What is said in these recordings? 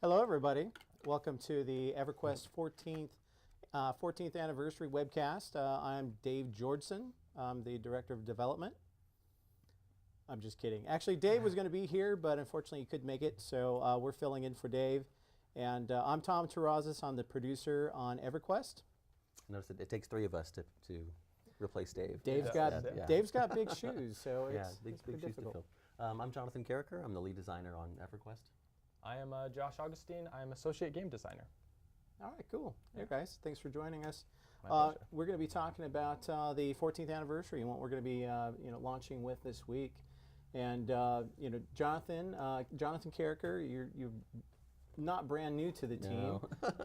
Hello, everybody. Welcome to the EverQuest 14th anniversary webcast. I'm Dave Jordson. I'm the Director of Development. I'm just kidding. Actually, Dave was going to be here, but unfortunately he couldn't make it, so we're filling in for Dave. And I'm Tom Terrazas. I'm the producer on EverQuest. Notice that it takes three of us to replace Dave. Dave's got big shoes, so it's big shoes difficult. to fill. I'm Jonathan Carricker. I'm the lead designer on EverQuest. I am Josh Augustine. I am associate game designer. All right, cool. Hey guys, thanks for joining us. My pleasure. We're going to be talking about the 14th anniversary and what we're going to be launching with this week. And Jonathan Carricker, you're not brand new to the team,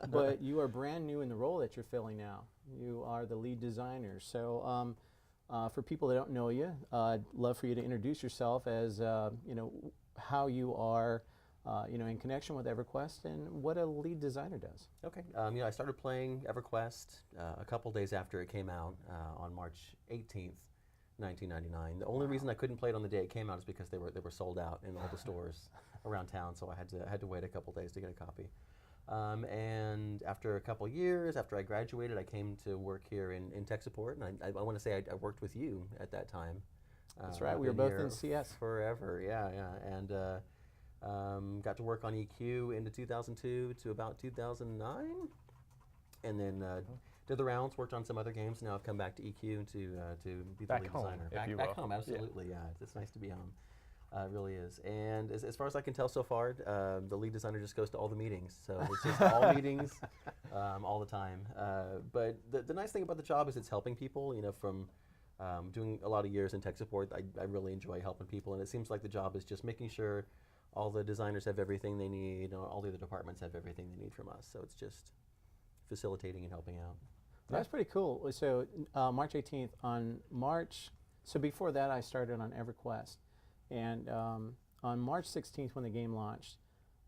but you are brand new in the role that you're filling now. You are the lead designer. So for people that don't know you, I'd love for you to introduce yourself as how you are. In connection with EverQuest and what a lead designer does. Okay. I started playing EverQuest a couple days after it came out on March 18th, 1999. The only reason I couldn't play it on the day it came out is because they were sold out in all the stores around town, so I had to wait a couple days to get a copy. And after a couple years, after I graduated, I came to work here in tech support, and I want to say I worked with you at that time. That's right. We were both in CS forever. Yeah, and. Got to work on EQ into 2002 to about 2009, and then did the rounds, worked on some other games. Now I've come back to EQ to be the lead designer. Back home, absolutely, yeah. It's nice to be home. It really is. And as far as I can tell so far, the lead designer just goes to all the meetings. So it's just all meetings all the time. But the nice thing about the job is it's helping people, from doing a lot of years in tech support. I really enjoy helping people, and it seems like the job is just making sure all the designers have everything they need, all the other departments have everything they need from us. So it's just facilitating and helping out. That's pretty cool. So March 18th, so before that I started on EverQuest. And on March 16th when the game launched,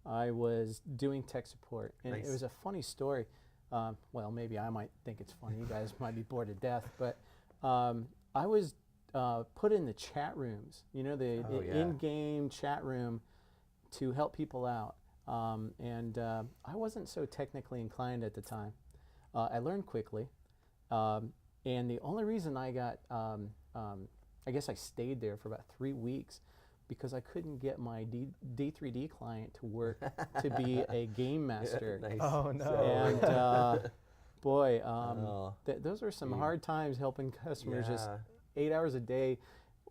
I was doing tech support. And It was a funny story. Well, maybe I might think it's funny. You guys might be bored to death. But I was put in the chat rooms, the in-game chat room, to help people out. I wasn't so technically inclined at the time. I learned quickly. And the only reason I got, I guess I stayed there for about 3 weeks because I couldn't get my D3D client to work to be a game master. Nice. Oh, no. And boy, those were some hard times helping customers just 8 hours a day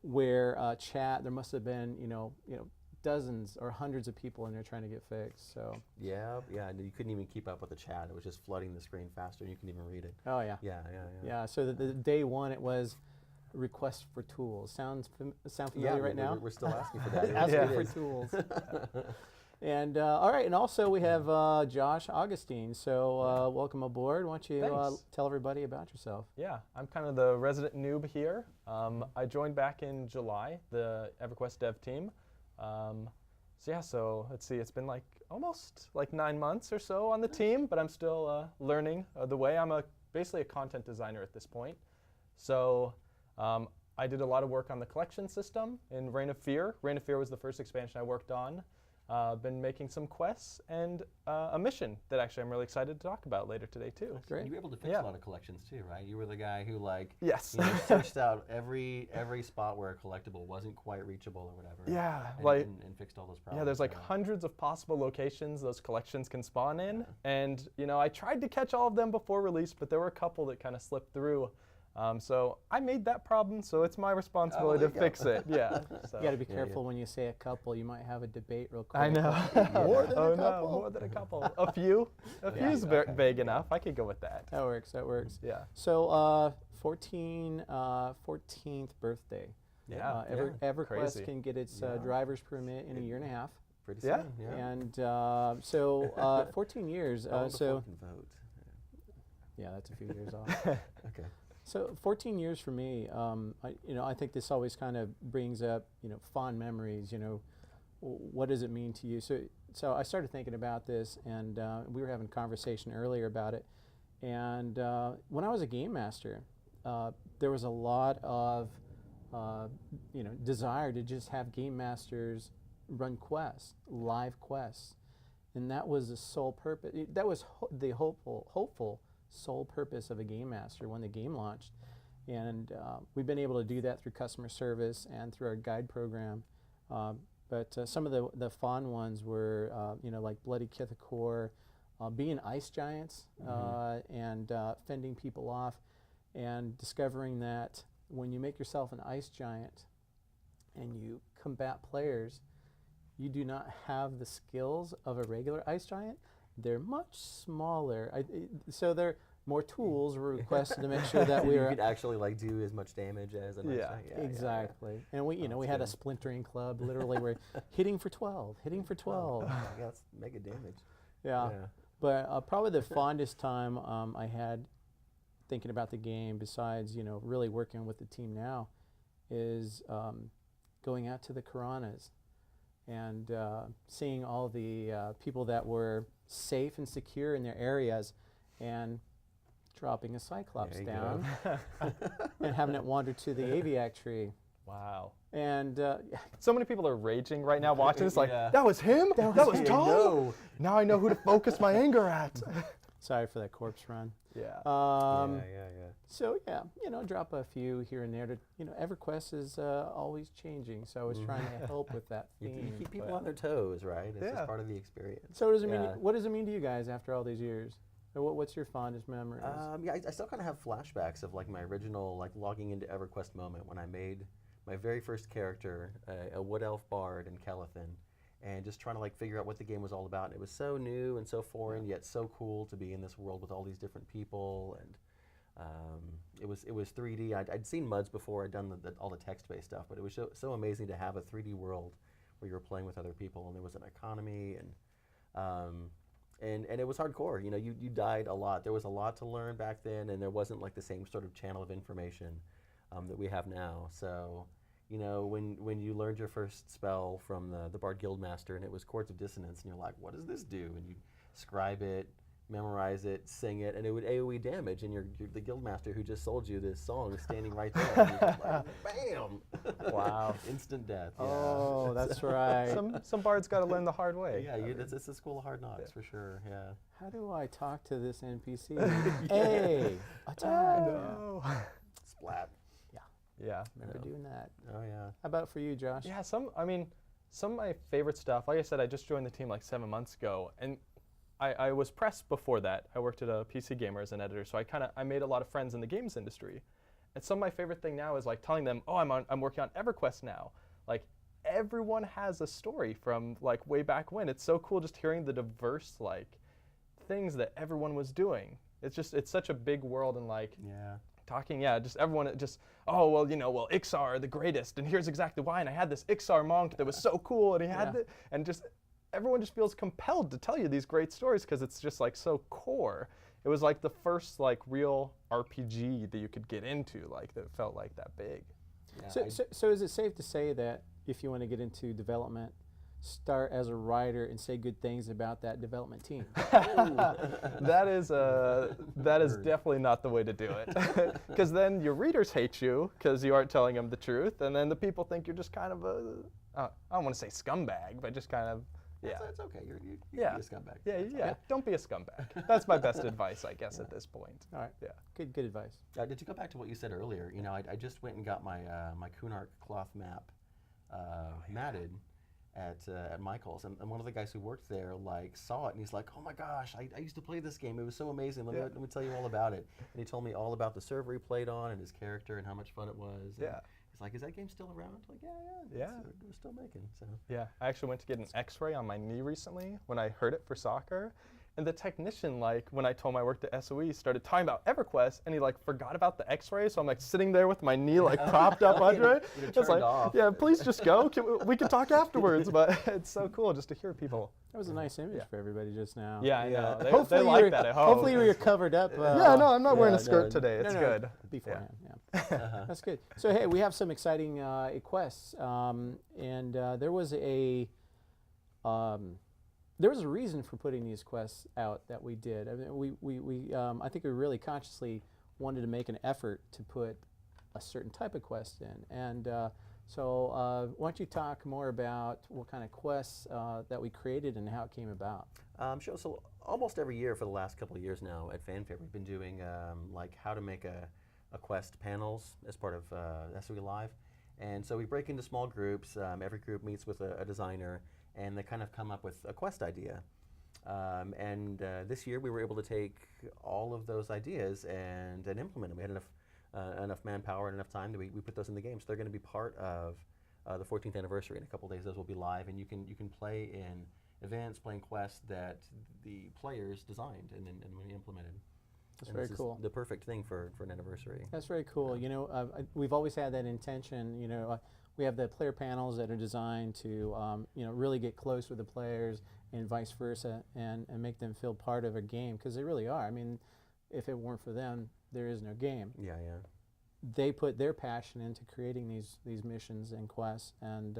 where there must have been, dozens or hundreds of people in there trying to get fixed. So yeah, and you couldn't even keep up with the chat. It was just flooding the screen faster, and you couldn't even read it. Oh yeah. Yeah. So the day one, it was request for tools. Sound familiar right now? We're still asking for that. Asking for tools. And all right, and also we have Josh Augustine. So welcome aboard. Why don't you tell everybody about yourself? Yeah, I'm kind of the resident noob here. I joined back in July, the EverQuest dev team. So let's see, it's been almost 9 months or so on the team, but I'm still learning the way. I'm basically a content designer at this point. So I did a lot of work on the collection system in Reign of Fear. Reign of Fear was the first expansion I worked on. Been making some quests and a mission that actually I'm really excited to talk about later today too. Great. You were able to fix a lot of collections too, right? You were the guy who searched out every spot where a collectible wasn't quite reachable or whatever. Yeah, and fixed all those problems. Yeah, there's hundreds of possible locations those collections can spawn in, and I tried to catch all of them before release, but there were a couple that kind of slipped through. So I made that problem, so it's my responsibility to fix it. Yeah. So. You got to be careful when you say a couple. You might have a debate real quick. I know. More than a couple. No, more than a couple. A few. A few is vague enough. I could go with that. That works. Yeah. So 14th birthday. Yeah. EverQuest Crazy. can get its driver's permit in a year and a half. Pretty soon. Yeah. And 14 years. So can vote. Yeah, that's a few years off. Okay. So 14 years for me, I think this always kind of brings up, fond memories. What does it mean to you? So I started thinking about this, and we were having a conversation earlier about it. And when I was a game master, there was a lot of, desire to just have game masters run quests, live quests. and that was the sole purpose. That was the hopeful sole purpose of a game master when the game launched. And we've been able to do that through customer service and through our guide program. But some of the fun ones were, like Bloody Kithakor, being ice giants and fending people off, and discovering that when you make yourself an ice giant and you combat players, you do not have the skills of a regular ice giant. They're much smaller, so more tools were requested to make sure that we you were could actually like do as much damage as an ice giant. exactly. And we we had a splintering club. Literally, we're hitting for 12, hitting for 12. Oh, yeah, that's mega damage. Yeah. But probably the fondest time I had thinking about the game, besides really working with the team now, is going out to the Karanas and seeing all the people that were safe and secure in their areas, and dropping a Cyclops down and having it wander to the Aviac tree. Wow. And so many people are raging right now watching this like, Yeah. that was him? That was Tom? No. Now I know who to focus my anger at. sorry for that corpse run. Yeah. Yeah. So yeah, drop a few here and there. To EverQuest is always changing, so I was trying to help with that You theme. keep people on their toes, right? It's Yeah. just part of the experience. So does it mean? Yeah. What does it mean to you guys after all these years? Or what's your fondest memories? Yeah, I still kind of have flashbacks of like my original like logging into EverQuest moment when I made my very first character, a wood elf bard in Kelethin, and just trying to like figure out what the game was all about. And it was so new and so foreign, yet so cool to be in this world with all these different people. And it was 3D. I'd seen MUDs before. I'd done all the text-based stuff, but it was so amazing to have a 3D world where you were playing with other people, and there was an economy, and it was hardcore. You died a lot. There was a lot to learn back then, and there wasn't like the same sort of channel of information that we have now. So, when you learned your first spell from the Bard Guildmaster, and it was Chords of Dissonance, and you're like, what does this do? And you scribe it, memorize it, sing it, and it would AoE damage, and the Guildmaster who just sold you this song is standing right there. And you're just like, bam! Wow. Instant death. Yeah. Oh, that's right. Some bards got to learn the hard way. Yeah, it's a school of hard knocks for sure. Yeah. How do I talk to this NPC? Hey, attack! No. Splat. Yeah. Remember doing that? Oh yeah. How about for you, Josh? Yeah, some of my favorite stuff, like I said, I just joined the team like 7 months ago, and I was press before that. I worked at a PC Gamer as an editor, so I made a lot of friends in the games industry. And some of my favorite thing now is like telling them, oh, I'm working on EverQuest now. Like everyone has a story from like way back when. It's so cool just hearing the diverse like things that everyone was doing. It's such a big world, and like talking, just everyone Ixar the greatest, and here's exactly why, and I had this Ixar monk that was so cool, and he had it, and just everyone just feels compelled to tell you these great stories because it's just like so core. It was like the first like real RPG that you could get into, like that felt like that big. Yeah, So is it safe to say that if you want to get into development, start as a writer and say good things about that development team? That is definitely not the way to do it, because then your readers hate you because you aren't telling them the truth, and then the people think you're just kind of I don't want to say scumbag, but just kind of It's okay. You can be a scumbag. Yeah. Don't be a scumbag. That's my best advice, I guess, at this point. All right. Yeah. Good advice. Did you go back to what you said earlier? I just went and got my my Kunark cloth map matted at Michael's, and one of the guys who worked there like saw it, and he's like, "Oh my gosh, I used to play this game. It was so amazing. Let me tell you all about it." And he told me all about the server he played on and his character and how much fun it was. And he's like, "Is that game still around?" Like, yeah. We're still making. So. Yeah, I actually went to get an X-ray on my knee recently when I heard it for soccer. And the technician, like, when I told him I worked at SOE, started talking about EverQuest, and he, like, forgot about the X-ray, so I'm, like, sitting there with my knee, like, propped up under it. It's like, yeah, please just go. We can talk afterwards, but it's so cool just to hear people. That was a nice image for everybody just now. Yeah, I know. Hopefully they like that at home. Hopefully you're covered up. Yeah, no, I'm not wearing a skirt today. It's good. Beforehand, That's good. So, hey, we have some exciting quests, and there was a reason for putting these quests out that we did. I mean, I think we really consciously wanted to make an effort to put a certain type of quest in. And So why don't you talk more about what kind of quests that we created and how it came about? Sure. So almost every year for the last couple of years now at Fanfare, we've been doing like how to make a quest panels as part of SOE Live. And so we break into small groups. Every group meets with a designer, and they kind of come up with a quest idea. This year we were able to take all of those ideas and implement them. We had enough manpower and enough time that we put those in the game. So they're going to be part of the 14th anniversary. In a couple of days, those will be live, and you can play in events, playing quests that the players designed and we implemented. That's and very this cool. Is the perfect thing for an anniversary. That's very cool. You know, we've always had that intention. You know, we have the player panels that are designed to, you know, really get close with the players and vice versa, and make them feel part of a game, because they really are. I mean, if it weren't for them, there is no game. Yeah. They put their passion into creating these missions and quests, and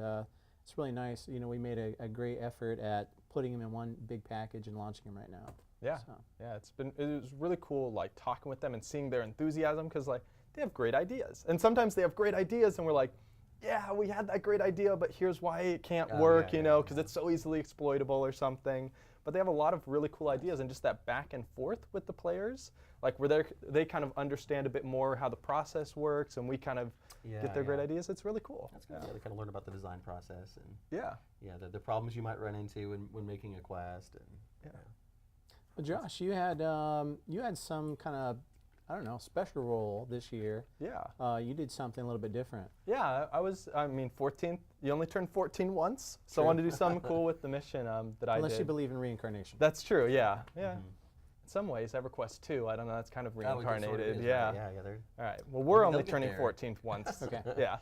it's really nice. You know, we made a great effort at putting them in one big package and launching them right now. Yeah, So. yeah, it was really cool, like talking with them and seeing their enthusiasm, because like they have great ideas, and sometimes they have great ideas, and we're like, yeah, we had that great idea, but here's why it can't work, you know, because it's so easily exploitable or something. But they have a lot of really cool ideas, and just that back and forth with the players, like where they kind of understand a bit more how the process works, and we kind of get their great ideas. It's really cool. That's good. Yeah, they kind of learn about the design process and the problems you might run into when making a quest. And, Well, Josh, you had some kind of, I don't know, special role this year. Yeah. You did something a little bit different. Yeah, I mean, 14, you only turn 14 once, so I wanted to do something cool with the mission that I did. Unless you believe in reincarnation. That's true, yeah. In some ways, EverQuest 2, I don't know, that's kind of reincarnated. Sort of is, yeah. Right? Yeah. All right, well, we're only get turning there. 14th once. Okay. Yeah.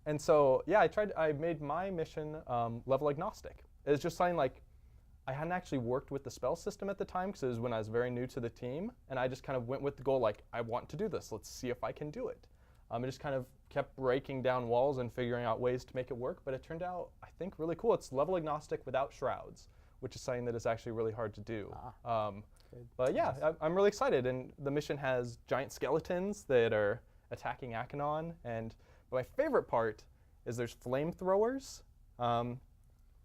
And so, yeah, I made my mission level agnostic. It's just something like, I hadn't actually worked with the spell system at the time, because it was when I was very new to the team, and I just kind of went with the goal, like, I want to do this, let's see if I can do it. I just kind of kept breaking down walls and figuring out ways to make it work, but it turned out, I think, really cool. It's level agnostic without shrouds, which is something that is actually really hard to do. But yeah, I'm really excited, and the mission has giant skeletons that are attacking Akanon, and my favorite part is there's flamethrowers,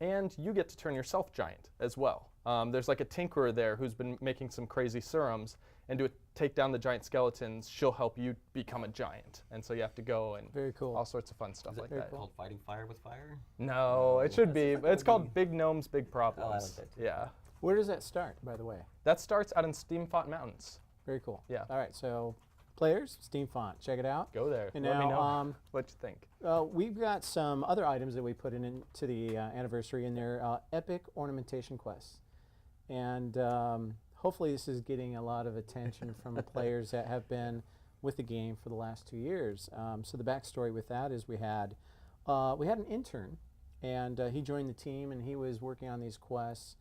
and you get to turn yourself giant as well. There's like a tinkerer there who's been making some crazy serums, and to take down the giant skeletons, she'll help you become a giant. And so you have to go and Very cool. all sorts of fun stuff like that. Called Fighting Fire with Fire? No, it should be, but it's called Big Gnomes, Big Problems. Oh, I like that too. Yeah. Where does that start, by the way? That starts out in Steamfont Mountains. Very cool. Yeah. All right, so players, Steam Font, check it out. Go there. And Let me now, know what you think. we've got some other items that we put into the anniversary, and they're epic ornamentation quests. And hopefully this is getting a lot of attention from the players that have been with the game for the last 2 years. So the backstory with that is we had an intern, and he joined the team, and he was working on these quests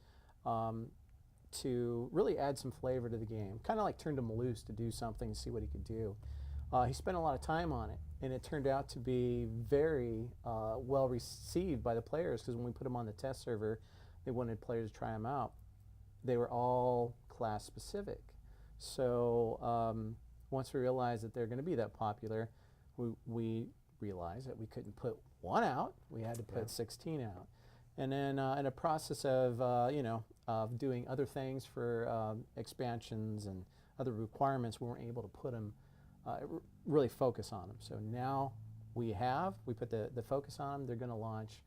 to really add some flavor to the game. Kind of like turned him loose to do something and see what he could do. He spent a lot of time on it, and it turned out to be very well received by the players, because when we put them on the test server, they wanted players to try them out. They were all class specific. So once we realized that they're going to be that popular, we realized that we couldn't put one out. We had to put 16 out. And then in a process of of doing other things for expansions and other requirements, we weren't able to put them really focus on them. So now we put the focus on them. They're going to launch.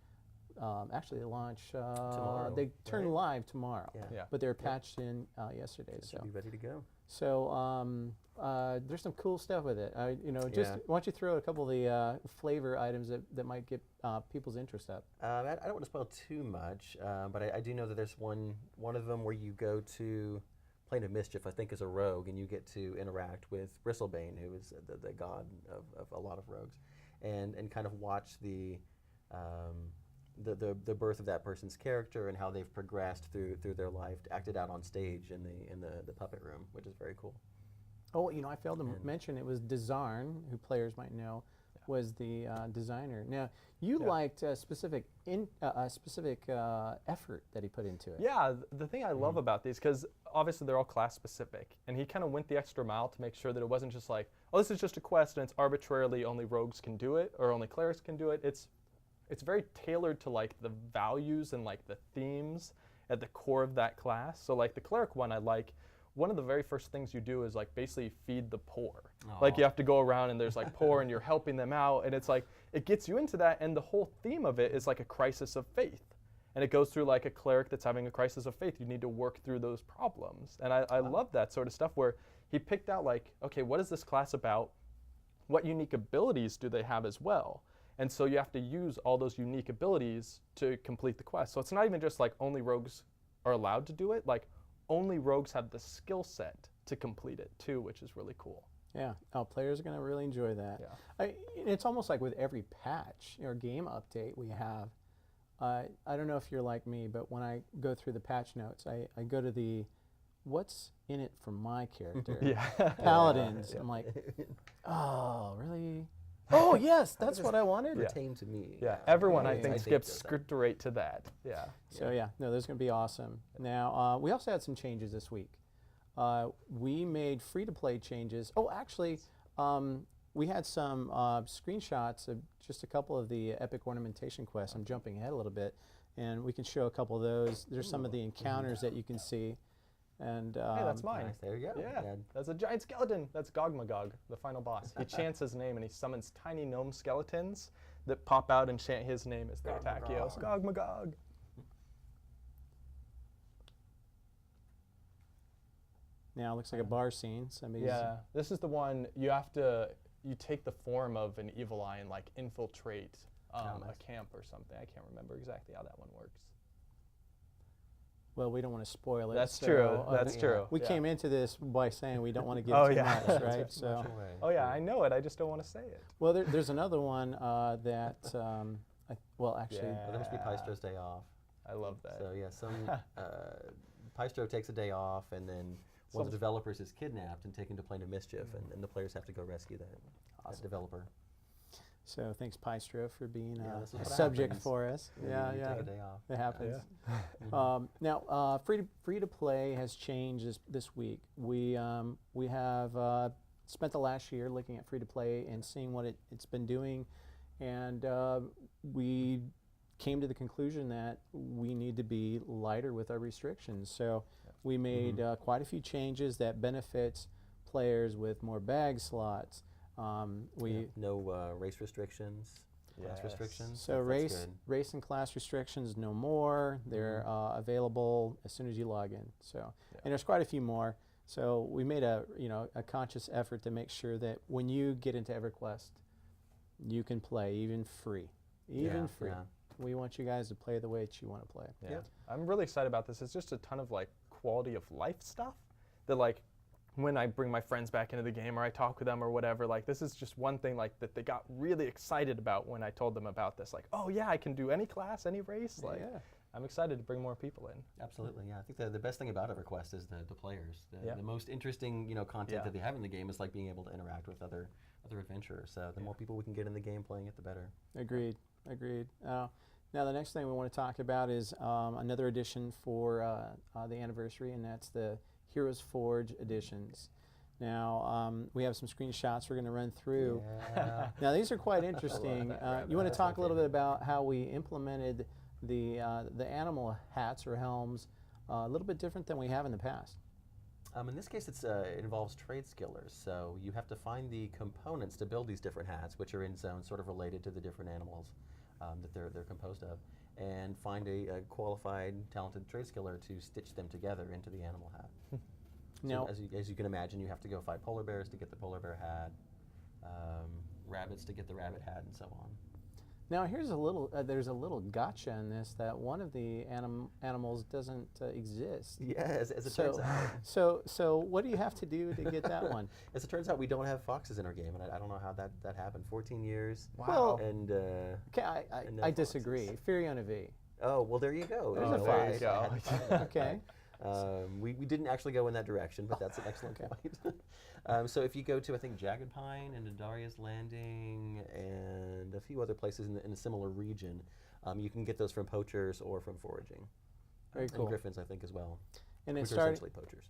Actually, they launch. Tomorrow, they turn right? live tomorrow. Yeah. But they're patched in yesterday. It So should be ready to go. there's some cool stuff with it. Just why don't you throw a couple of the flavor items that might get people's interest up? I don't want to spoil too much, but I do know that there's one of them where you go to Plane of Mischief, I think, is a rogue, and you get to interact with Bristlebane, who is the god of a lot of rogues, and kind of watch the birth of that person's character and how they've progressed through their life, acted out on stage in the puppet room, which is very cool. Oh, I failed to mention it was Dizarn, who players might know, was the designer. Now, you Yeah. liked a specific effort that he put into it. Yeah, the thing I love about these, because obviously they're all class specific, and he kind of went the extra mile to make sure that it wasn't just like, oh, this is just a quest and it's arbitrarily only rogues can do it or only clerics can do it. It's very tailored to like the values and like the themes at the core of that class. So like the cleric one, I like. One of the very first things you do is like basically feed the poor. Like you have to go around and there's like poor and you're helping them out, and it's like it gets you into that, and the whole theme of it is like a crisis of faith. And it goes through like a cleric that's having a crisis of faith. You need to work through those problems. And I love that sort of stuff where he picked out like, okay, what is this class about? What unique abilities do they have as well? And so you have to use all those unique abilities to complete the quest. So it's not even just like only rogues are allowed to do it. Like only rogues have the skill set to complete it too, which is really cool. Yeah, players are going to really enjoy that. Yeah. It's almost like with every patch or game update we have, I don't know if you're like me, but when I go through the patch notes, I go to the what's in it for my character. Yeah. Paladins. I'm like, oh, really? Oh, yes, that's what I wanted. Yeah. Pertain to me. Yeah, everyone I Yeah. think I skips does that. script right to that. Yeah. So yeah, no, those are going to be awesome. Now, we also had some changes this week. We made free-to-play changes. Oh, actually, we had some screenshots of just a couple of the epic ornamentation quests. I'm jumping ahead a little bit, and we can show a couple of those. There's some of the encounters that you can see. And Hey, that's mine. Nice, there you go. Yeah, that's a giant skeleton. That's Gog Magog, the final boss. He chants his name and he summons tiny gnome skeletons that pop out and chant his name as they attack you. It's Gog Magog. now it looks like a bar scene. Somebody's Yeah, this is the one you take the form of an evil eye and like infiltrate nice. a camp or something. I can't remember exactly how that one works. Well, we don't want to spoil it. That's so, true. That's yeah. true. We yeah. came into this by saying we don't want to give Oh, too yeah. much, right? So, Much away. Oh yeah, I know it. I just don't want to say it. well, there's another one that, well, actually, Yeah. Well, there must be Paistro's day off. I love that. So yeah, Paistro takes a day off, and then one of the developers is kidnapped and taken to Plane of Mischief, and the players have to go rescue that developer. so thanks, Paistro, for being Yeah, this is a what subject happens. for us. Yeah, You yeah, take a day off. it happens. Yeah. Now, free to play has changed this week. We have spent the last year looking at free to play and seeing what it's been doing, and we came to the conclusion that we need to be lighter with our restrictions. So we made quite a few changes that benefits players with more bag slots. No race restrictions, class Yes. restrictions. So that's race good. race and class restrictions no more. They're available as soon as you log in. So and there's quite a few more. So we made a conscious effort to make sure that when you get into EverQuest, you can play even free. Even free. Yeah. We want you guys to play the way that you want to play. Yeah. Yep. I'm really excited about this. It's just a ton of like quality of life stuff that like when I bring my friends back into the game or I talk with them or whatever, like this is just one thing like that they got really excited about when I told them about this. Like, oh yeah, I can do any class, any race. Like, Yeah. I'm excited to bring more people in. Absolutely, yeah. I think the best thing about EverQuest is the players. Yeah. The most interesting content Yeah. that they have in the game is like being able to interact with other adventurers. So the more people we can get in the game playing it, the better. Agreed. Now the next thing we want to talk about is another edition for the anniversary, and that's the Heroes Forge editions. Now we have some screenshots we're going to run through. Yeah. Now these are quite interesting. that You want to That's talk a my little bit favorite. about how we implemented the animal hats or helms a little bit different than we have in the past. In this case, it involves trade skillers. So you have to find the components to build these different hats, which are in zones sort of related to the different animals that they're composed of, and find a qualified, talented trade skiller to stitch them together into the animal hat. Now, So as you can imagine, you have to go fight polar bears to get the polar bear hat, rabbits to get the rabbit hat, and so on. now here's a little. There's a little gotcha in this that one of the animals doesn't exist. Yeah, as it turns out. So what do you have to do to get that one? As it turns out, we don't have foxes in our game, and I don't know how that happened. 14 years. Well, And Okay, and no I foxes. disagree. Furion V. oh, well, there you go. There's a no fox. worries. There you I go. hadn't thought about Okay. that. We didn't actually go in that direction, but that's an excellent Okay. point. So if you go to, I think, Jagged Pine and Daria's Landing and a few other places in a similar region, you can get those from poachers or from foraging. Very And cool. griffins, I think, as well. And it Which are started. essentially poachers.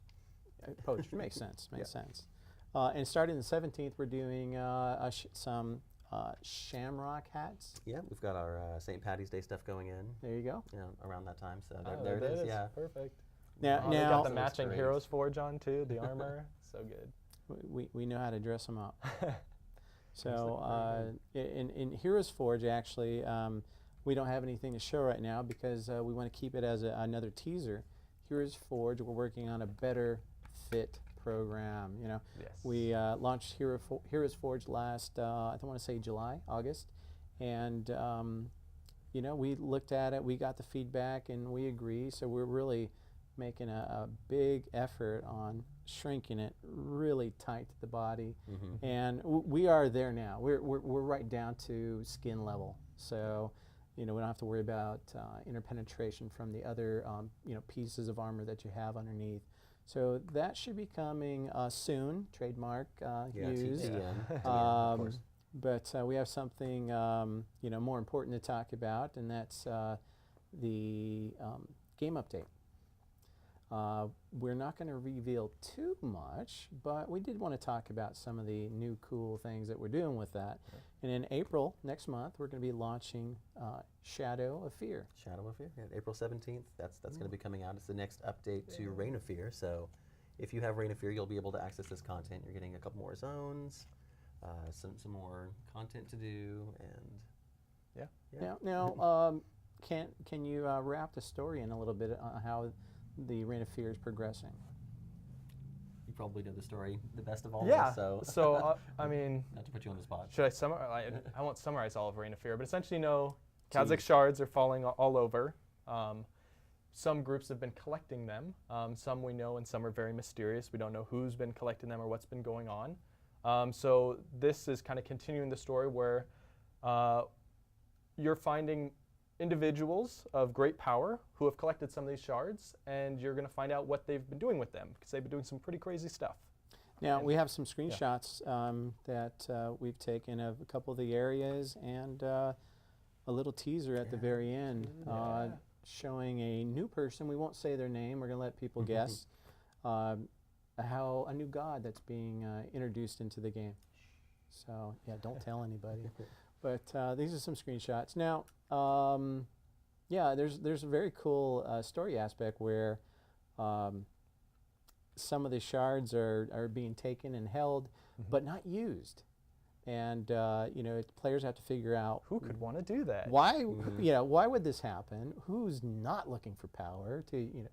Poached makes sense. Makes Yeah. sense. And starting the 17th, we're doing some shamrock hats. Yeah, we've got our St. Patty's Day stuff going in. There you go. Around that time. So Oh, there it is. Yeah. Perfect. Now, They got now the So matching great. Heroes Forge on too, the armor. So good. we know how to dress them up. So looking in Heroes Forge, actually, we don't have anything to show right now because we want to keep it as another teaser. Heroes Forge, we're working on a better fit program. You know, Yes. we launched Heroes Forge last, I don't want to say July, August, and you know, we looked at it, we got the feedback, and we agree. So we're really making a big effort on shrinking it really tight to the body, Mm-hmm. and we are there now. We're right down to skin level. So, you know, we don't have to worry about interpenetration from the other you know, pieces of armor that you have underneath. So that should be coming soon. Trademark used. TTN, of course. But we have something you know, more important to talk about, and that's the game update. We're not going to reveal too much, but we did want to talk about some of the new cool things that we're doing with that. And in April, next month, we're going to be launching Shadow of Fear. Shadow of Fear, yeah, April 17th. That's going to be coming out. It's the next update to Reign of Fear. So if you have Reign of Fear, you'll be able to access this content. You're getting a couple more zones, some more content to do, and yeah. Now can you wrap the story in a little bit on how the Reign of Fear is progressing? You probably know the story the best of all Yeah. of us, so So I mean, not to put you on the spot. should I summarize? I won't summarize all of Reign of Fear, but essentially, Kazakh Tease. shards are falling all over. Some groups have been collecting them. Some we know, and some are very mysterious. We don't know who's been collecting them or what's been going on. So this is kind of continuing the story where you're finding individuals of great power who have collected some of these shards, and you're going to find out what they've been doing with them because they've been doing some pretty crazy stuff. Now, we have some screenshots that we've taken of a couple of the areas and a little teaser at the very end showing a new person. We won't say their name. We're going to let people guess how a new god that's being introduced into the game. So, yeah, don't tell anybody. But these are some screenshots. Now, yeah, there's a very cool story aspect where some of the shards are being taken and held, but not used. And you know, players have to figure out Who could want to do that? why. You know, why would this happen? Who's not looking for power? To, you know,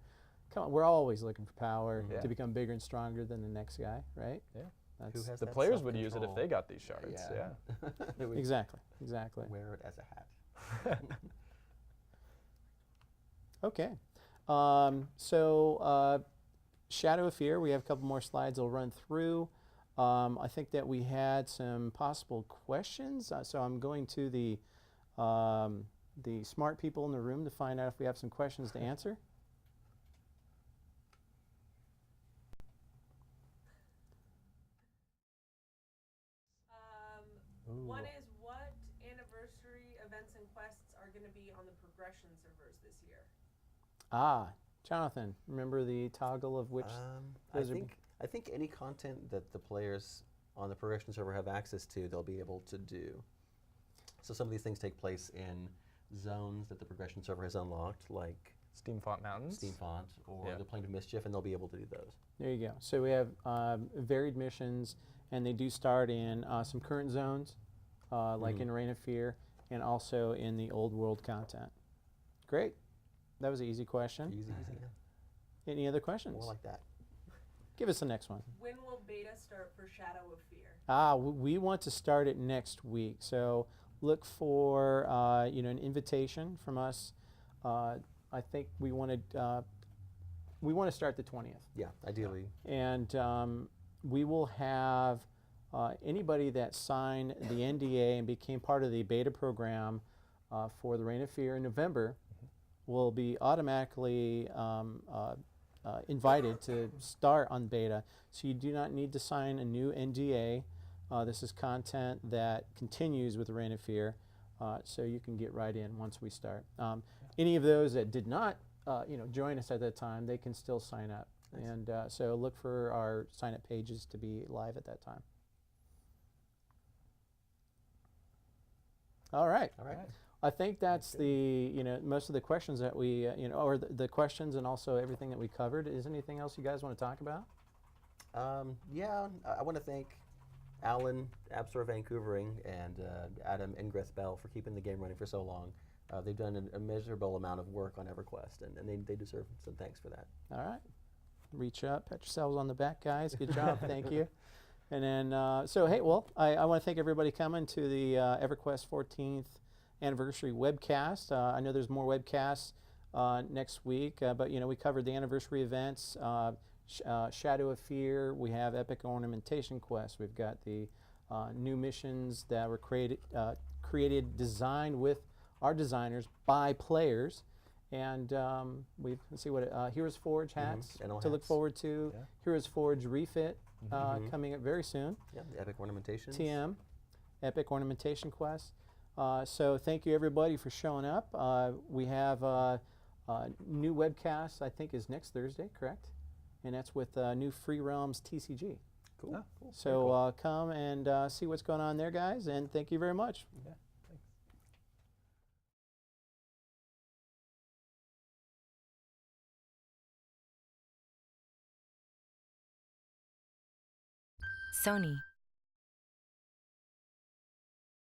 come on, we're always looking for power Yeah. to become bigger and stronger than the next guy, right? Yeah. That's Who has The that players would use it if self-control? they got these shards. Yeah. They would exactly. wear it as a hat. Okay. So Shadow of Fear, we have a couple more slides I'll run through. I think that we had some possible questions, so I'm going to the smart people in the room to find out if we have some questions to answer. One is, what anniversary events and quests are going to be on the progression servers this year? Jonathan, remember the toggle of which? those are I think any content that the players on the progression server have access to, they'll be able to do. So some of these things take place in zones that the progression server has unlocked, like Steamfont Mountains. Steamfont or Yeah. the Plane of Mischief, and they'll be able to do those. There you go. So we have varied missions, and they do start in some current zones, like in Reign of Fear, and also in the old world content. Great. That was an easy question. Easy, yeah. Any other questions? More like that. Give us the next one. When will beta start for Shadow of Fear? We want to start it next week. So look for you know, an invitation from us. I think we want to start the 20th. Yeah, ideally. And we will have anybody that signed the NDA and became part of the beta program for the Reign of Fear in November will be automatically invited to start on beta. So you do not need to sign a new NDA. This is content that continues with Reign of Fear, so you can get right in once we start. Any of those that did not join us at that time, they can still sign up. Nice. And so look for our sign-up pages to be live at that time. All right. All right. I think that's most of the questions that we, or the questions and also everything that we covered. Is anything else you guys want to talk about? Yeah, I want to thank Alan, App Store Vancouvering, and Adam and Griff Bell for keeping the game running for so long. They've done an immeasurable amount of work on EverQuest, and they deserve some thanks for that. All right. Reach up, pat yourselves on the back, guys. Good job. Thank you. And then, so hey, well, I want to thank everybody coming to the EverQuest 14th anniversary webcast. I know there's more webcasts next week, but we covered the anniversary events, Shadow of Fear. We have Epic Ornamentation Quest. We've got the new missions that were created, designed with our designers by players. And let's see what Heroes Forge hats to look forward to. Yeah. Heroes Forge refit coming up very soon. Yeah, the Epic Ornamentation. TM, Epic Ornamentation Quest. So thank you everybody for showing up. We have new webcast, I think is next Thursday, correct? And that's with new Free Realms TCG. Cool. Oh, cool. So come and see what's going on there, guys, and thank you very much. Yeah. Sony.